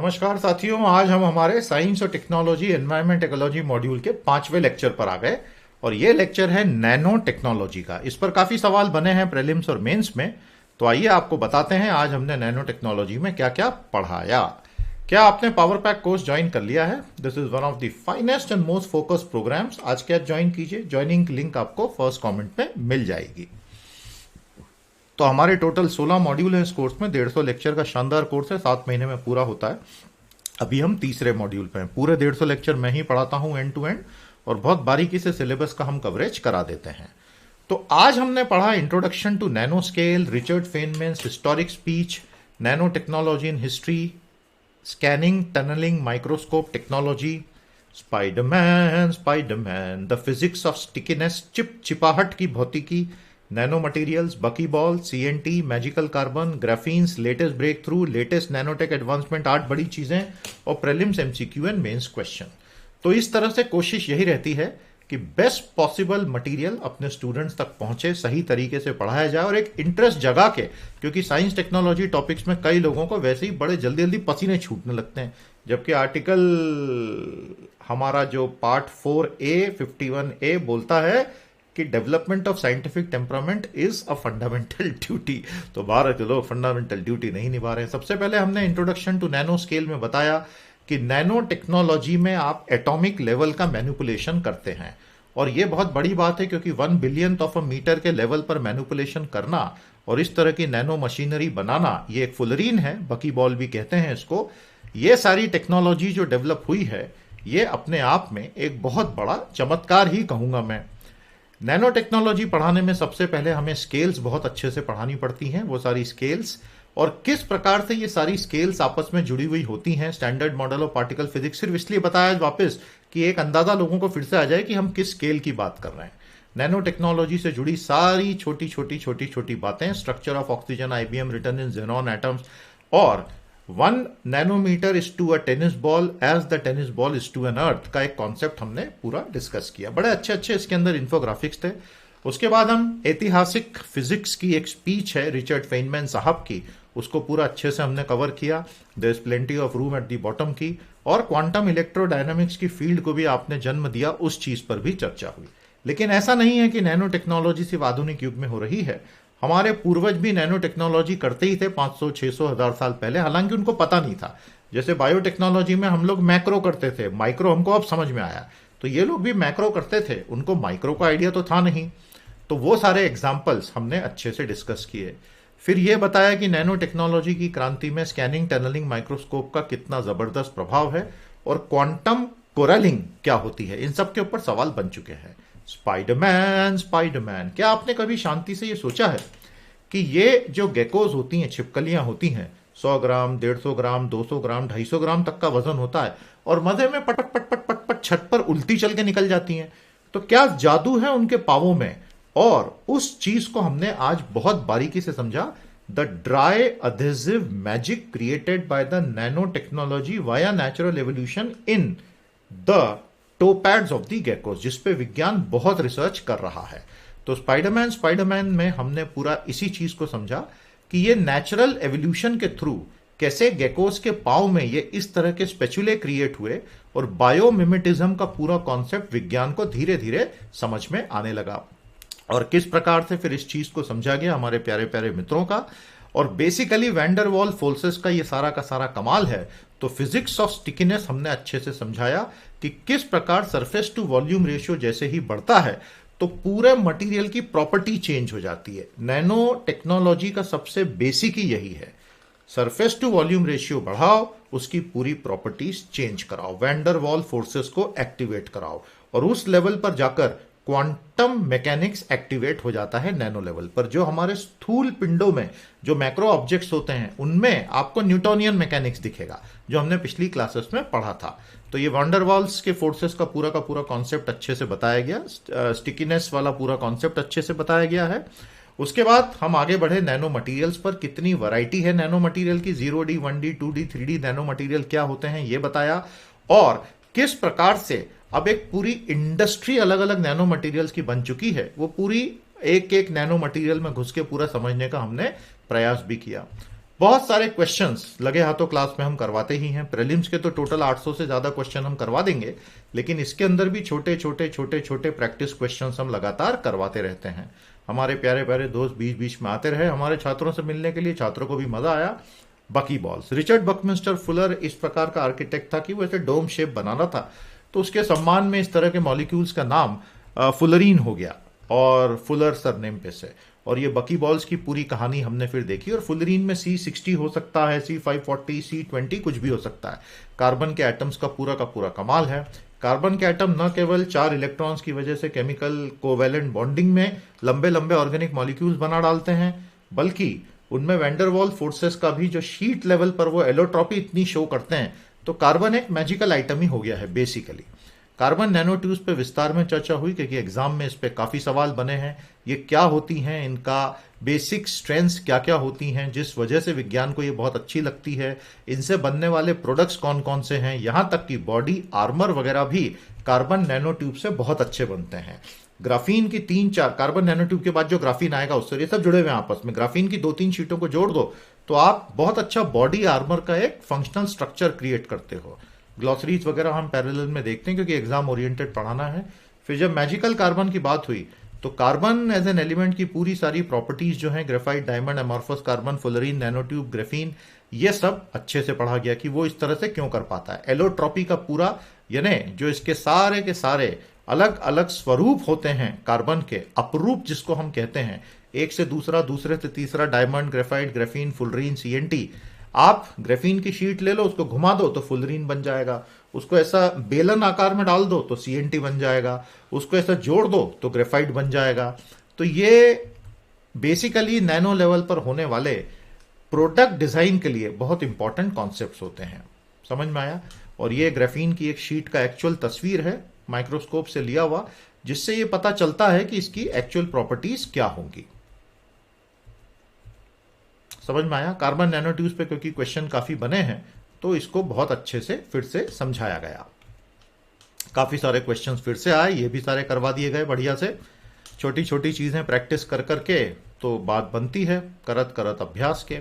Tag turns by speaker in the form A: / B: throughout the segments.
A: नमस्कार साथियों, आज हम हमारे साइंस और टेक्नोलॉजी एनवायरमेंट इकोलॉजी मॉड्यूल के 5वें लेक्चर पर आ गए। और ये लेक्चर है नैनो टेक्नोलॉजी का। इस पर काफी सवाल बने हैं प्रीलिम्स और मेंस में, तो आइए आपको बताते हैं आज हमने नैनो टेक्नोलॉजी में क्या क्या पढ़ाया। क्या आपने पावर पैक कोर्स ज्वाइन कर लिया है? This is one of the finest and most focused programmes. आज क्या ज्वाइन कीजिए, ज्वाइनिंग लिंक आपको फर्स्ट कॉमेंट में मिल जाएगी। तो हमारे टोटल 16 मॉड्यूल हैं इस कोर्स में। 150 लेक्चर का शानदार कोर्स है, 7 महीने में पूरा होता है। अभी हम तीसरे मॉड्यूल पे हैं। पूरे 150 लेक्चर मैं ही पढ़ाता हूं एंड टू एंड, और बहुत बारीकी से सिलेबस का हम कवरेज करा देते हैं। तो आज हमने पढ़ा introduction to nano scale, Richard Feynman's historic speech, nano technology in history, scanning, tunneling, microscope technology, Spiderman, the physics of stickiness, चिपाहट की भौतिकी, nano materials, buckyball, CNT, magical carbon, graphenes, latest breakthrough, latest nanotech advancement, 8 बड़ी चीजें, और prelims, MCQ and mains question. तो इस तरह से कोशिश यही रहती है कि बेस्ट पॉसिबल मटेरियल अपने स्टूडेंट्स तक पहुंचे, सही तरीके से पढ़ाया जाए और एक इंटरेस्ट जगा के, क्योंकि साइंस टेक्नोलॉजी टॉपिक्स में कई लोगों को वैसे ही बड़े जल्दी जल्दी पसीने छूटने लगते हैं, जबकि आर्टिकल हमारा जो पार्ट 4A 51A बोलता है कि development of scientific temperament is a fundamental duty. तो भारत के लोग फंडामेंटल ड्यूटी नहीं निभा रहे हैं। सबसे पहले हमने इंट्रोडक्शन टू नैनो स्केल में बताया कि नैनो टेक्नोलॉजी में आप एटॉमिक लेवल का मैनिपुलेशन करते हैं, और यह बहुत बड़ी बात है क्योंकि 1 बिलियन ऑफ अ मीटर के लेवल पर मैनिपुलेशन करना और इस तरह की नैनो मशीनरी बनाना, ये एक फुलरीन है, बकी बॉल भी कहते हैं इसको। ये सारी टेक्नोलॉजी जो डेवलप हुई है, ये अपने आप में एक बहुत बड़ा चमत्कार ही कहूंगा मैं। नैनो टेक्नोलॉजी पढ़ाने में सबसे पहले हमें स्केल्स बहुत अच्छे से पढ़ानी पड़ती हैं, वो सारी स्केल्स, और किस प्रकार से ये सारी स्केल्स आपस में जुड़ी हुई होती हैं। Standard model of particle physics सिर्फ इसलिए बताया वापस कि एक अंदाजा लोगों को फिर से आ जाए कि हम किस स्केल की बात कर रहे हैं। नैनो टेक्नोलॉजी से जुड़ी सारी छोटी छोटी बातें, structure of oxygen, IBM written in xenon atoms, और 1 nanometer is to a tennis ball as the tennis ball is to an earth का एक कॉन्सेप्ट हमने पूरा डिस्कस किया। बड़े अच्छे अच्छे इसके अंदर इंफोग्राफिक्स थे। उसके बाद हम ऐतिहासिक फिजिक्स की एक स्पीच है रिचर्ड फेनमैन साहब की, उसको पूरा अच्छे से हमने कवर किया। There is plenty of room at the bottom की, और क्वांटम इलेक्ट्रोडायनामिक्स की फील्ड को भी आपने जन्म दिया, उस चीज पर भी चर्चा हुई। लेकिन ऐसा नहीं है कि नैनो टेक्नोलॉजी सिर्फ आधुनिक युग में हो रही है। हमारे पूर्वज भी नैनो टेक्नोलॉजी करते ही थे 500, 600, 1000 साल पहले, हालांकि उनको पता नहीं था। जैसे बायोटेक्नोलॉजी में हम लोग मैक्रो करते थे, माइक्रो हमको अब समझ में आया, तो ये लोग भी मैक्रो करते थे, उनको माइक्रो का आइडिया तो था नहीं। तो वो सारे एग्जाम्पल्स हमने अच्छे से डिस्कस किए। फिर ये बताया कि नैनो टेक्नोलॉजी की क्रांति में स्कैनिंग, टनलिंग, माइक्रोस्कोप का कितना जबरदस्त प्रभाव है, और क्वांटम कोरलिंग क्या होती है, इन सब के ऊपर सवाल बन चुके हैं। स्पाइडरमैन, क्या आपने कभी शांति से ये सोचा है कि ये जो गेकोज होती हैं, छिपकलियां होती हैं, 100 ग्राम, 150 ग्राम, 200 ग्राम, 250 ग्राम तक का वजन होता है, और मजे में पट पट पट पट पट पट छत पर उल्टी चल के निकल जाती हैं। तो क्या जादू है उनके पावों में? और उस चीज को हमने आज बहुत बारीकी से समझा। The dry adhesive magic created by the nano technology via natural evolution in the toe pads of the geckos, जिसपे विज्ञान बहुत रिसर्च कर रहा है। तो स्पाइडरमैन में हमने पूरा इसी चीज को समझा कि ये नेचुरल एवोल्यूशन के थ्रू कैसे गेकोस के पांव में ये इस तरह के स्पेचुले क्रिएट हुए, और बायोमिमेटिज्म का पूरा कॉन्सेप्ट विज्ञान को धीरे धीरे समझ में आने लगा, और किस प्रकार से फिर इस चीज को समझा गया हमारे प्यारे प्यारे मित्रों का। और बेसिकली वैंडर वाल फोर्सेस का ये सारा का सारा कमाल है। तो फिजिक्स ऑफ स्टिकीनेस हमने अच्छे से समझाया कि किस प्रकार सरफेस टू वॉल्यूम रेशियो जैसे ही बढ़ता है तो पूरे मटेरियल की प्रॉपर्टी चेंज हो जाती है। नैनो टेक्नोलॉजी का सबसे बेसिक ही यही है, सरफेस टू वॉल्यूम रेशियो बढ़ाओ, उसकी पूरी प्रॉपर्टीज चेंज कराओ, वैंडर वाल फोर्सेस को एक्टिवेट कराओ, और उस लेवल पर जाकर क्वांटम मैकेनिक्स एक्टिवेट हो जाता है नैनो लेवल पर। जो हमारे स्थूल पिंडों में जो मैक्रो ऑब्जेक्ट्स होते हैं, उनमें आपको न्यूटोनियन मैकेनिक्स दिखेगा, जो हमने पिछली क्लासेस में पढ़ा था। तो ये वैन डर वाल्स के फोर्सेस का पूरा कॉन्सेप्ट अच्छे से बताया गया, स्टिकीनेस वाला पूरा कॉन्सेप्ट अच्छे से बताया गया है। उसके बाद हम आगे बढ़े नैनो मटेरियल्स पर। कितनी वैरायटी है नैनो मटेरियल की, 0D, 1D, 2D, 3D nano material क्या होते हैं ये बताया, और किस प्रकार से अब एक पूरी इंडस्ट्री अलग अलग नैनो मटेरियल्स की बन चुकी है। वो पूरी एक एक नैनो मटेरियल में घुस के पूरा समझने का हमने प्रयास भी किया। बहुत सारे क्वेश्चंस लगे हाथों क्लास में हम करवाते ही हैं। प्रीलिम्स के तो टोटल 800 से ज्यादा क्वेश्चन हम करवा देंगे, लेकिन इसके अंदर भी छोटे छोटे छोटे छोटे प्रैक्टिस क्वेश्चंस हम लगातार करवाते रहते हैं। हमारे प्यारे प्यारे दोस्त बीच बीच में आते रहे हमारे छात्रों से मिलने के लिए, छात्रों को भी मजा आया। बकी बॉल्स, रिचर्ड बकमिंस्टर फुलर इस प्रकार का आर्किटेक्ट था कि वो ऐसे डोम शेप बनाना था, तो उसके सम्मान में इस तरह के मॉलिक्यूल्स का नाम फुलरीन हो गया, और फुलर सरनेम पे से। और ये बकी बॉल्स की पूरी कहानी हमने फिर देखी, और फुलरीन में C60 हो सकता है, C540, C20 कुछ भी हो सकता है। कार्बन के एटम्स का पूरा कमाल है। कार्बन के एटम न केवल 4 इलेक्ट्रॉन्स की वजह से केमिकल कोवेलेंट बॉन्डिंग में लंबे लंबे ऑर्गेनिक मॉलिक्यूल्स बना डालते हैं, बल्कि उनमें वैंडरवॉल फोर्सेस का भी जो शीट लेवल पर वो एलोट्रॉपी इतनी शो करते हैं, तो कार्बन एक मैजिकल आइटम ही हो गया है बेसिकली। कार्बन नैनो ट्यूब्स पे विस्तार में चर्चा हुई, क्योंकि एग्जाम में इस पे काफी सवाल बने हैं। ये क्या होती हैं, इनका बेसिक स्ट्रेंथ्स क्या क्या होती हैं, जिस वजह से विज्ञान को ये बहुत अच्छी लगती है, इनसे बनने वाले प्रोडक्ट्स कौन कौन से हैं, यहां तक कि बॉडी आर्मर वगैरह भी कार्बन नैनो ट्यूब से बहुत अच्छे बनते हैं। ग्राफीन की 3-4 कार्बन नैनो ट्यूब के बाद जो ग्राफीन आएगा उससे ये सब जुड़े हुए हैं आपस में। ग्राफीन की 2-3 शीटों को जोड़ दो तो आप बहुत अच्छा बॉडी आर्मर का एक फंक्शनल स्ट्रक्चर क्रिएट करते हो। ग्लॉसरीज वगैरह हम पैरेलल में देखते हैं, क्योंकि एग्जाम ओरिएंटेड पढ़ाना है। फिर जब मैजिकल कार्बन की बात हुई, तो कार्बन एज एन एलिमेंट की पूरी सारी प्रॉपर्टीज जो हैं, graphite, diamond, amorphous carbon, fullerene, nanotube, graphene, ये सब अच्छे से पढ़ा गया कि वो इस तरह से क्यों कर पाता है। एलोट्रॉपी का पूरा, यानी जो इसके सारे के सारे अलग अलग स्वरूप होते हैं कार्बन के, अपरूप जिसको हम कहते हैं, एक से दूसरा, दूसरे से तीसरा, diamond, graphite, graphene, fullerene, CNT। आप ग्राफीन की शीट ले लो, उसको घुमा दो तो फुलरीन बन जाएगा, उसको ऐसा बेलन आकार में डाल दो तो CNT बन जाएगा, उसको ऐसा जोड़ दो तो ग्रेफाइट बन जाएगा। तो ये बेसिकली नैनो लेवल पर होने वाले प्रोडक्ट डिजाइन के लिए बहुत इंपॉर्टेंट कॉन्सेप्ट्स होते हैं। समझ में आया? और ये ग्राफीन की एक शीट का एक्चुअल तस्वीर है, माइक्रोस्कोप से लिया हुआ, जिससे ये पता चलता है कि इसकी एक्चुअल प्रॉपर्टीज क्या होंगी। समझ में आया? कार्बन नैनो ट्यूब्स पे क्योंकि क्वेश्चन काफी बने हैं, तो इसको बहुत अच्छे से फिर से समझाया गया। काफी सारे क्वेश्चंस फिर से आए, ये भी सारे करवा दिए गए बढ़िया से। छोटी छोटी चीजें प्रैक्टिस कर करके तो बात बनती है, करत करत अभ्यास के।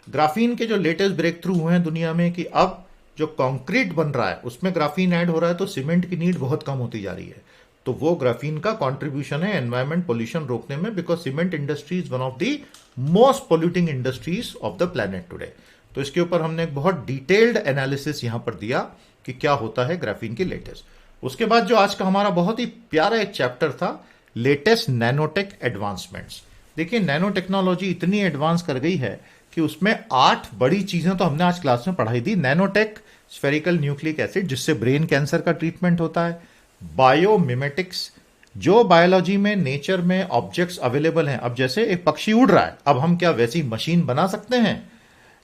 A: ग्राफीन के जो लेटेस्ट ब्रेक थ्रू हुए हैं दुनिया में, कि अब जो कंक्रीट बन रहा है उसमें ग्राफीन ऐड हो रहा है, तो सीमेंट की नीड बहुत कम होती जा रही है। तो वो ग्राफीन का कंट्रीब्यूशन है एनवायरमेंट पोल्यूशन रोकने में, because cement industry is one of the most polluting industries of the planet today. तो इसके ऊपर हमने एक बहुत डिटेल्ड एनालिसिस यहां पर दिया कि क्या होता है ग्राफीन की लेटेस्ट। उसके बाद जो आज का हमारा बहुत ही प्यारा एक चैप्टर था, लेटेस्ट नैनोटेक एडवांसमेंट्स। देखिए, नैनो टेक्नोलॉजी इतनी एडवांस कर गई है कि उसमें 8 बड़ी चीजें तो हमने आज क्लास में पढ़ाई दी। नैनोटेक, स्फेरिकल न्यूक्लिक एसिड जिससे ब्रेन कैंसर का ट्रीटमेंट होता है। बायोमिमेटिक्स, जो बायोलॉजी में, नेचर में ऑब्जेक्ट्स अवेलेबल हैं, अब जैसे एक पक्षी उड़ रहा है, अब हम क्या वैसी मशीन बना सकते हैं?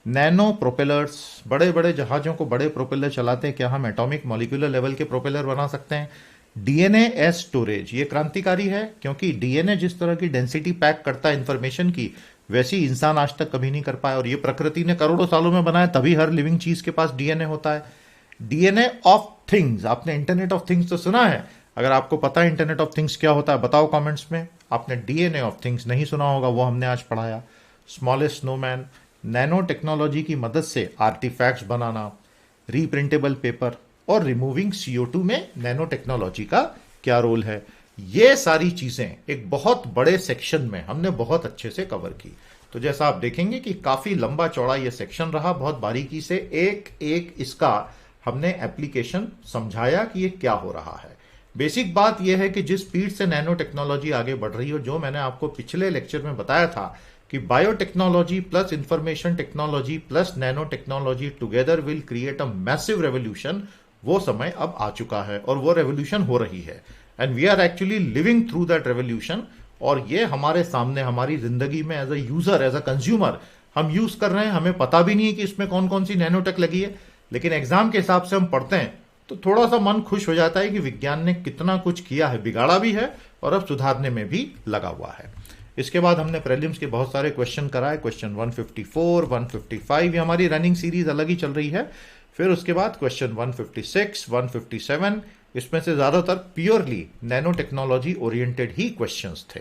A: नैनो प्रोपेलर्स, बड़े बड़े जहाजों को बड़े प्रोपेलर चलाते हैं, क्या हम एटॉमिक मॉलिक्यूलर लेवल के प्रोपेलर बना सकते हैं? डीएनए एज स्टोरेज, ये क्रांतिकारी है, क्योंकि डीएनए जिस तरह की डेंसिटी पैक करता है इंफॉर्मेशन की, वैसी इंसान आज तक कभी नहीं कर पाया, और ये प्रकृति ने करोड़ों सालों में बनाया, तभी हर लिविंग चीज के पास डीएनए होता है। डीएनए ऑफ थिंग्स, आपने इंटरनेट ऑफ थिंग्स तो सुना है? अगर आपको पता है इंटरनेट ऑफ थिंग्स क्या होता है, बताओ कमेंट्स में। आपने डीएनए ऑफ थिंग्स नहीं सुना होगा, वो हमने आज पढ़ाया। स्मॉलेस्ट स्नोमैन, नैनो टेक्नोलॉजी की मदद से आर्टिफैक्ट्स बनाना, रीप्रिंटेबल पेपर, और रिमूविंग CO2 में नैनो टेक्नोलॉजी का क्या रोल है। ये सारी चीजें एक बहुत बड़े सेक्शन में हमने बहुत अच्छे से कवर की। तो जैसा आप देखेंगे कि काफी लंबा चौड़ा ये सेक्शन रहा, बहुत बारीकी से एक एक इसका हमने एप्लीकेशन समझाया कि ये क्या हो रहा है। बेसिक बात यह है कि जिस स्पीड से नैनो टेक्नोलॉजी आगे बढ़ रही है, जो मैंने आपको पिछले लेक्चर में बताया था कि biotechnology plus information technology plus nano technology together will create a massive revolution, वो समय अब आ चुका है और वो रेवोल्यूशन हो रही है, and we are actually living through that revolution. और ये हमारे सामने, हमारी जिंदगी में as a user, as a consumer हम यूज कर रहे हैं, हमें पता भी नहीं है कि इसमें कौन कौन सी नैनोटेक लगी है, लेकिन एग्जाम के हिसाब से हम पढ़ते हैं तो थोड़ा सा मन खुश हो जाता है कि विज्ञान ने कितना कुछ किया है, बिगाड़ा भी है और अब सुधारने में भी लगा हुआ है। इसके बाद हमने प्रीलिम्स के बहुत सारे क्वेश्चन कराए, क्वेश्चन 154, 155, ये हमारी रनिंग सीरीज अलग ही चल रही है। फिर उसके बाद क्वेश्चन 156, 157, इसमें से ज्यादातर प्योरली नैनो टेक्नोलॉजी ओरिएंटेड ही क्वेश्चंस थे।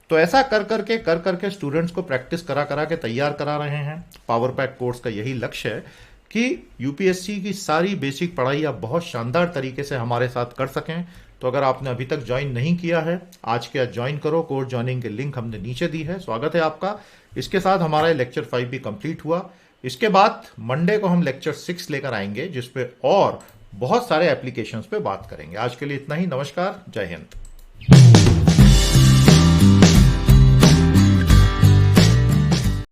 A: तो ऐसा कर करके स्टूडेंट्स को प्रैक्टिस करा करा के तैयार करा रहे हैं। पावर पैक कोर्स का यही लक्ष्य है कि यूपीएससी की सारी बेसिक पढ़ाई आप बहुत शानदार तरीके से हमारे साथ कर सकें। तो अगर आपने अभी तक ज्वाइन नहीं किया है, आज के आज ज्वाइन करो। कोर्स ज्वाइनिंग के लिंक हमने नीचे दी है। स्वागत है आपका। इसके साथ हमारा लेक्चर 5 भी कंप्लीट हुआ। इसके बाद मंडे को हम लेक्चर 6 लेकर आएंगे, जिसपे और बहुत सारे एप्लीकेशंस पे बात करेंगे। आज के लिए इतना ही। नमस्कार, जय हिंद।